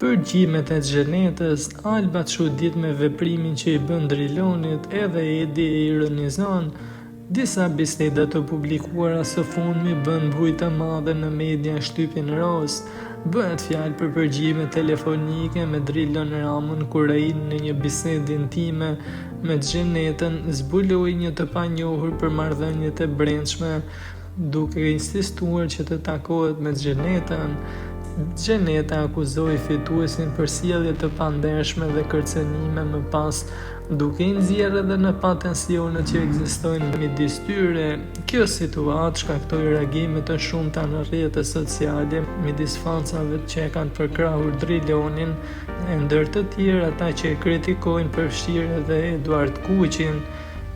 Përgjimet e Xhenetës, Alba çudit me veprimin që i bën Drilonit, edhe Edi e ironizon. Disa biseda të publikuara së fundmi bën bujë të madhe në media shtypin roz. Bëhet fjalë për përgjime telefonike me Drilon Ramën kur ai në një bisedë intime me Xhenetën zbuloi një të panjohur për marrëdhëniet e brendshme, duke insistuar që të takohet me Xhenetën. Xheneta akuzoi fituesin për sjellje të pandershme dhe kërcënime më pas, duke i nxjerrë edhe në patensionet që ekzistojnë midis tyre. Kjo situatë shkaktoi reagime të shumta në rrjetet sociale midis fansave që e kanë përkrahur Drilonin, e ndër të tjerë ata që e kritikojnë përfshirë edhe Eduard Kuqin,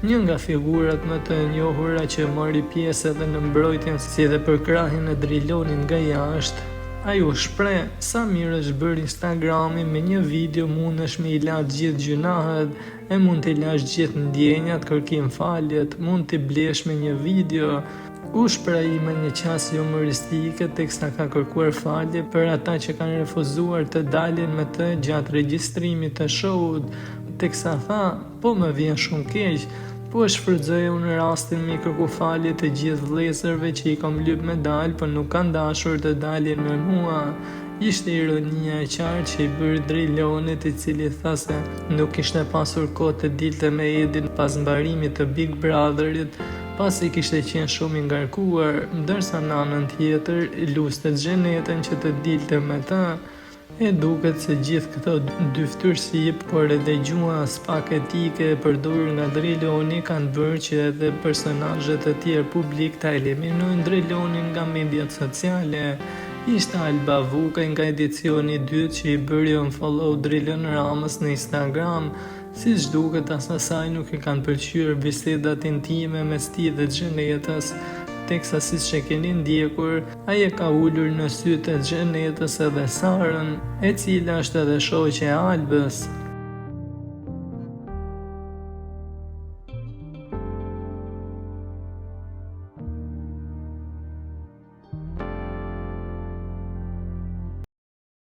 një nga figurat më të njohura që mori pjesë edhe në mbrojtjen si dhe përkrahjen e Drilonit nga jashtë. Ai u shpreh: "Sa mirë është bërë Instagrami, me një video mundesh me i latë gjithë gjunahet, e mund t'i lash gjithë ndjenjat, kërkim faljet, mund t'i blesh me një video." U shpreh me një qasje humoristike teksa ka kërkuar falje për ata që kanë refuzuar të dalin me të gjatë regjistrimit të showut, teksa tha: "Po më vjen shumë keq, po e shfrytëzoj unë rastin me kërku falje të gjithë vëllezërve që i kam lyp me dal, por nuk kanë dashur të dalin me mua." Ishte ironia e qartë që i bëri Drilonit, i cili tha se nuk kishte pasur kohë të dilte me Edin pas mbarimit të Big Brotherit, pasi kishte qenë shumë i ngarkuar, ndërsa në anën tjetër luste Xhenetën që të dilte me ta. E duket se gjithë këto dyftërsi, por edhe gjuha pak etike e përdorur nga Driloni kanë bërë që edhe personazhe të tjerë publik ta eliminojnë Drilonin nga mediat sociale. Ishte Alba Vukaj nga edicioni 2 që i bëri unfollow Drilon Ramës në Instagram. Siç duket, as asaj nuk i kanë pëlqyer bisedat intime mes tij dhe Xhenetës, teksa siç e keni ndjekur, ai e ka ulur në sytë e Xhenetës edhe Sarën, e cila është edhe shoqe e Albës.